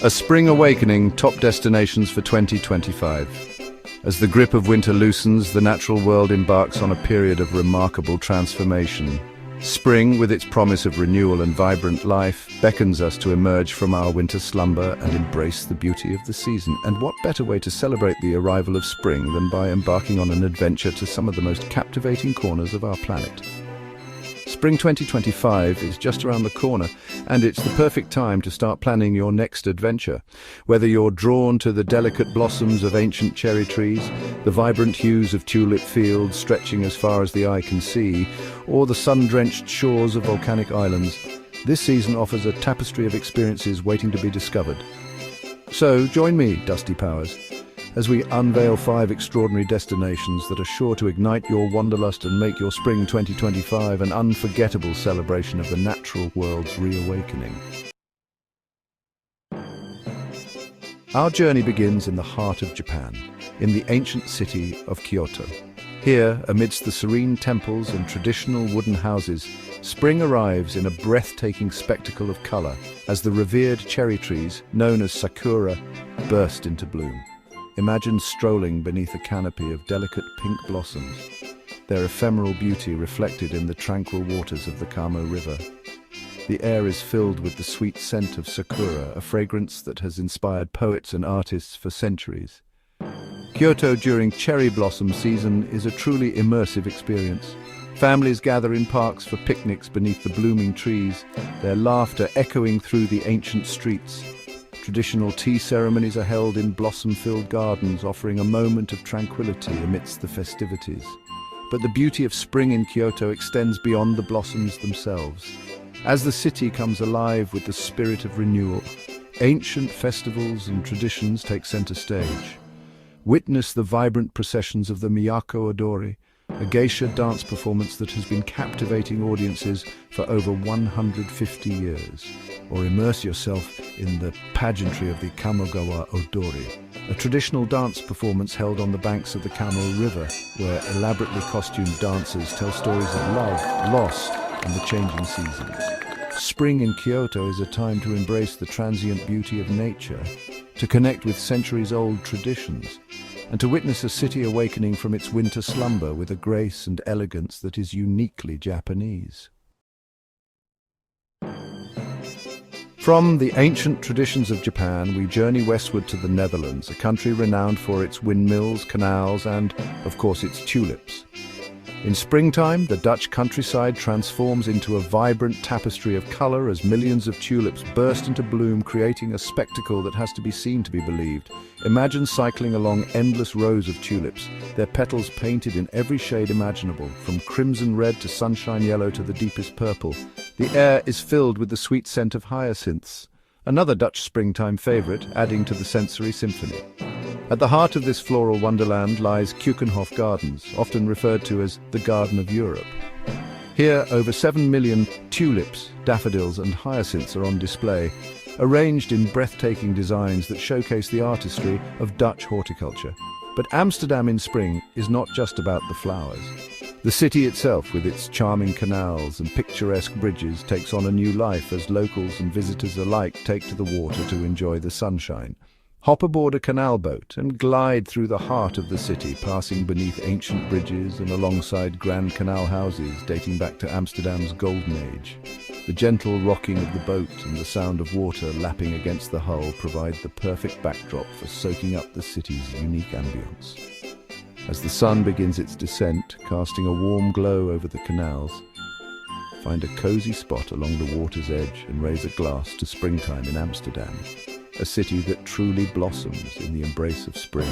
A Spring Awakening, top destinations for 2025. As the grip of winter loosens, the natural world embarks on a period of remarkable transformation. Spring, with its promise of renewal and vibrant life, beckons us to emerge from our winter slumber and embrace the beauty of the season. And what better way to celebrate the arrival of spring than by embarking on an adventure to some of the most captivating corners of our planet? Spring 2025 is just around the corner, and it's the perfect time to start planning your next adventure. Whether you're drawn to the delicate blossoms of ancient cherry trees, the vibrant hues of tulip fields stretching as far as the eye can see, or the sun-drenched shores of volcanic islands, this season offers a tapestry of experiences waiting to be discovered. So join me, Dusty Powers, as we unveil 5 extraordinary destinations that are sure to ignite your wanderlust and make your Spring 2025 an unforgettable celebration of the natural world's reawakening. Our journey begins in the heart of Japan, in the ancient city of Kyoto. Here, amidst the serene temples and traditional wooden houses, spring arrives in a breathtaking spectacle of color as the revered cherry trees, known as sakura, burst into bloom. Imagine strolling beneath a canopy of delicate pink blossoms, their ephemeral beauty reflected in the tranquil waters of the Kamo River. The air is filled with the sweet scent of sakura, a fragrance that has inspired poets and artists for centuries. Kyoto during cherry blossom season is a truly immersive experience. Families gather in parks for picnics beneath the blooming trees, their laughter echoing through the ancient streets. Traditional tea ceremonies are held in blossom-filled gardens, offering a moment of tranquility amidst the festivities. But the beauty of spring in Kyoto extends beyond the blossoms themselves. As the city comes alive with the spirit of renewal, ancient festivals and traditions take center stage. Witness the vibrant processions of the Miyako Odori, a geisha dance performance that has been captivating audiences for over 150 years. Or immerse yourself in the pageantry of the Kamogawa Odori, a traditional dance performance held on the banks of the Kamo River, where elaborately costumed dancers tell stories of love, loss, and the changing seasons. Spring in Kyoto is a time to embrace the transient beauty of nature, to connect with centuries-old traditions, and to witness a city awakening from its winter slumber with a grace and elegance that is uniquely Japanese. From the ancient traditions of Japan, we journey westward to the Netherlands, a country renowned for its windmills, canals, and, of course, its tulips. In springtime, the Dutch countryside transforms into a vibrant tapestry of color as millions of tulips burst into bloom, creating a spectacle that has to be seen to be believed. Imagine cycling along endless rows of tulips, their petals painted in every shade imaginable, from crimson red to sunshine yellow to the deepest purple. The air is filled with the sweet scent of hyacinths, another Dutch springtime favorite, adding to the sensory symphony. At the heart of this floral wonderland lies Keukenhof Gardens, often referred to as the Garden of Europe. Here, over 7 million tulips, daffodils and hyacinths are on display, arranged in breathtaking designs that showcase the artistry of Dutch horticulture. But Amsterdam in spring is not just about the flowers. The city itself, with its charming canals and picturesque bridges, takes on a new life as locals and visitors alike take to the water to enjoy the sunshine. Hop aboard a canal boat and glide through the heart of the city, passing beneath ancient bridges and alongside grand canal houses dating back to Amsterdam's golden age. The gentle rocking of the boat and the sound of water lapping against the hull provide the perfect backdrop for soaking up the city's unique ambience. As the sun begins its descent, casting a warm glow over the canals, find a cozy spot along the water's edge and raise a glass to springtime in Amsterdam, a city that truly blossoms in the embrace of spring.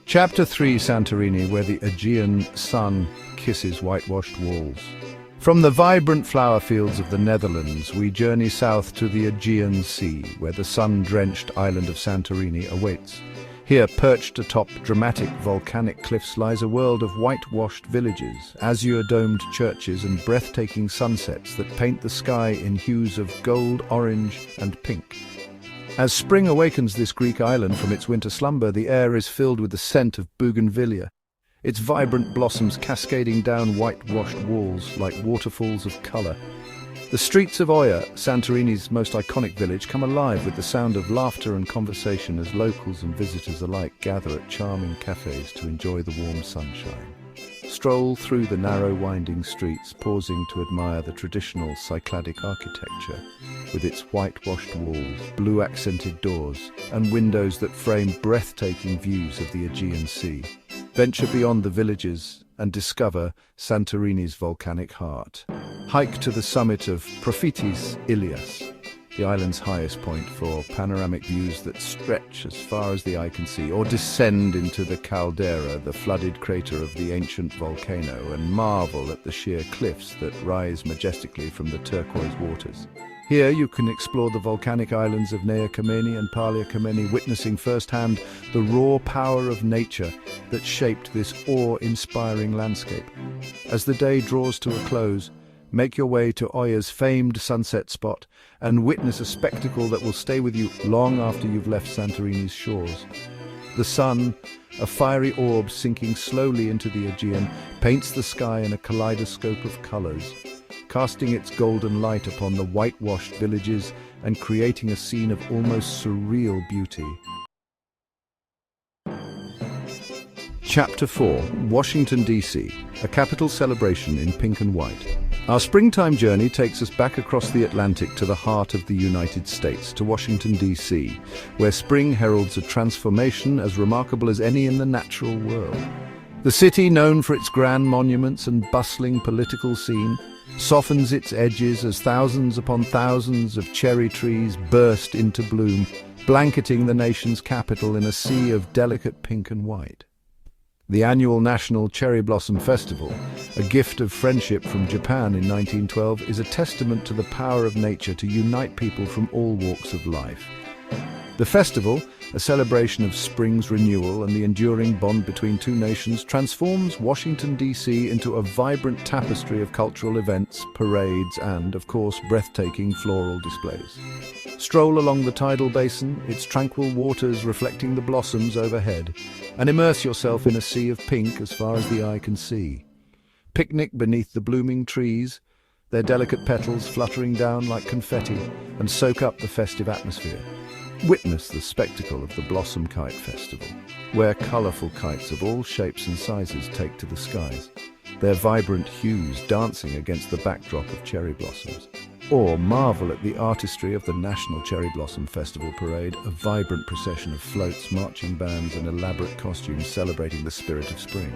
Chapter 3: Santorini, where the Aegean sun kisses whitewashed walls. From the vibrant flower fields of the Netherlands, we journey south to the Aegean Sea, where the sun-drenched island of Santorini awaits. Here, perched atop dramatic volcanic cliffs, lies a world of whitewashed villages, azure-domed churches and breathtaking sunsets that paint the sky in hues of gold, orange and pink. As spring awakens this Greek island from its winter slumber, the air is filled with the scent of bougainvillea. its vibrant blossoms cascading down whitewashed walls like waterfalls of color. The streets of Oia, Santorini's most iconic village, come alive with the sound of laughter and conversation as locals and visitors alike gather at charming cafes to enjoy the warm sunshine. Stroll through the narrow, winding streets, pausing to admire the traditional Cycladic architecture, with its whitewashed walls, blue-accented doors, and windows that frame breathtaking views of the Aegean Sea. Venture beyond the villages and discover Santorini's volcanic heart. Hike to the summit of Prophytes Ilias, the island's highest point, for panoramic views that stretch as far as the eye can see, or descend into the caldera, the flooded crater of the ancient volcano, and marvel at the sheer cliffs that rise majestically from the turquoise waters. Here you can explore the volcanic islands of Nea Kameni and Palia Kameni, witnessing firsthand the raw power of nature that shaped this awe-inspiring landscape. As the day draws to a close, make your way to Oia's famed sunset spot and witness a spectacle that will stay with you long after you've left Santorini's shores. The sun, a fiery orb sinking slowly into the Aegean, paints the sky in a kaleidoscope of colors, casting its golden light upon the whitewashed villages and creating a scene of almost surreal beauty. Chapter 4. Washington, D.C., a capital celebration in pink and white. Our springtime journey takes us back across the Atlantic to the heart of the United States, to Washington, D.C., where spring heralds a transformation as remarkable as any in the natural world. The city, known for its grand monuments and bustling political scene, softens its edges as thousands upon thousands of cherry trees burst into bloom, blanketing the nation's capital in a sea of delicate pink and white. The annual National Cherry Blossom Festival, a gift of friendship from Japan in 1912, is a testament to the power of nature to unite people from all walks of life. The festival, a celebration of spring's renewal and the enduring bond between two nations, transforms Washington, D.C. into a vibrant tapestry of cultural events, parades, and, of course, breathtaking floral displays. Stroll along the tidal basin, its tranquil waters reflecting the blossoms overhead, and immerse yourself in a sea of pink as far as the eye can see. Picnic beneath the blooming trees, their delicate petals fluttering down like confetti, and soak up the festive atmosphere. Witness the spectacle of the Blossom Kite Festival, where colourful kites of all shapes and sizes take to the skies, their vibrant hues dancing against the backdrop of cherry blossoms. Or marvel at the artistry of the National Cherry Blossom Festival Parade, a vibrant procession of floats, marching bands and elaborate costumes celebrating the spirit of spring.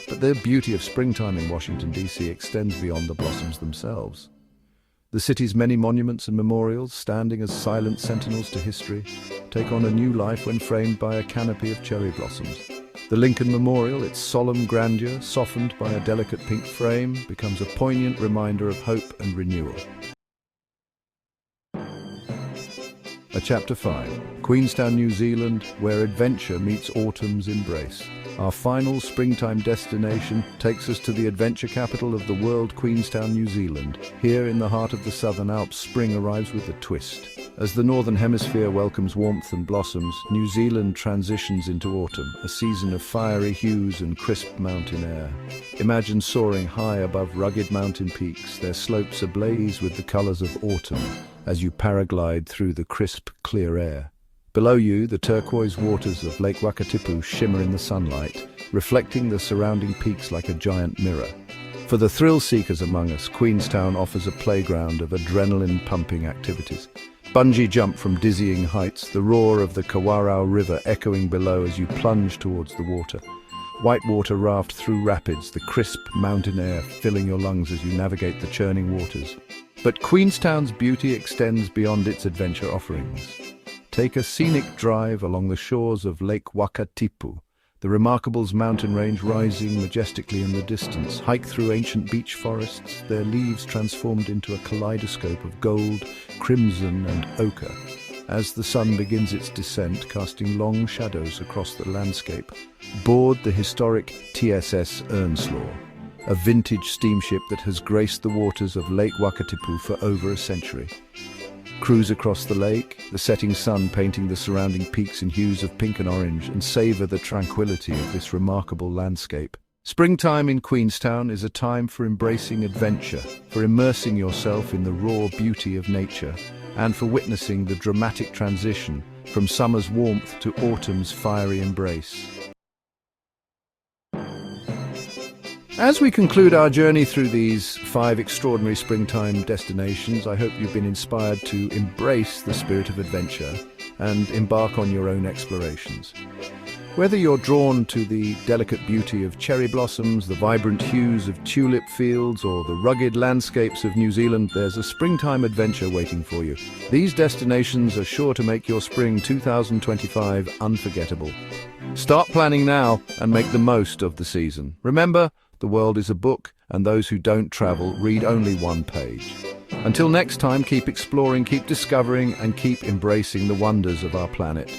But the beauty of springtime in Washington, D.C. extends beyond the blossoms themselves. The city's many monuments and memorials, standing as silent sentinels to history, take on a new life when framed by a canopy of cherry blossoms. The Lincoln Memorial, its solemn grandeur, softened by a delicate pink frame, becomes a poignant reminder of hope and renewal. Chapter 5. Queenstown, New Zealand, where adventure meets autumn's embrace. Our final springtime destination takes us to the adventure capital of the world, Queenstown, New Zealand. Here in the heart of the Southern Alps, spring arrives with a twist. As the Northern Hemisphere welcomes warmth and blossoms, New Zealand transitions into autumn, a season of fiery hues and crisp mountain air. Imagine soaring high above rugged mountain peaks, their slopes ablaze with the colors of autumn as you paraglide through the crisp, clear air. Below you, the turquoise waters of Lake Wakatipu shimmer in the sunlight, reflecting the surrounding peaks like a giant mirror. For the thrill-seekers among us, Queenstown offers a playground of adrenaline-pumping activities. Bungee jump from dizzying heights, the roar of the Kawarau River echoing below as you plunge towards the water. Whitewater raft through rapids, the crisp mountain air filling your lungs as you navigate the churning waters. But Queenstown's beauty extends beyond its adventure offerings. Take a scenic drive along the shores of Lake Wakatipu, the Remarkables mountain range rising majestically in the distance. Hike through ancient beech forests, their leaves transformed into a kaleidoscope of gold, crimson and ochre. As the sun begins its descent, casting long shadows across the landscape, board the historic TSS Earnslaw, a vintage steamship that has graced the waters of Lake Wakatipu for over a century. Cruise across the lake, the setting sun painting the surrounding peaks in hues of pink and orange, and savor the tranquility of this remarkable landscape. Springtime in Queenstown is a time for embracing adventure, for immersing yourself in the raw beauty of nature, and for witnessing the dramatic transition from summer's warmth to autumn's fiery embrace. As we conclude our journey through these 5 extraordinary springtime destinations, I hope you've been inspired to embrace the spirit of adventure and embark on your own explorations. Whether you're drawn to the delicate beauty of cherry blossoms, the vibrant hues of tulip fields, or the rugged landscapes of New Zealand, there's a springtime adventure waiting for you. These destinations are sure to make your spring 2025 unforgettable. Start planning now and make the most of the season. Remember, the world is a book, and those who don't travel read only one page. Until next time, keep exploring, keep discovering, and keep embracing the wonders of our planet.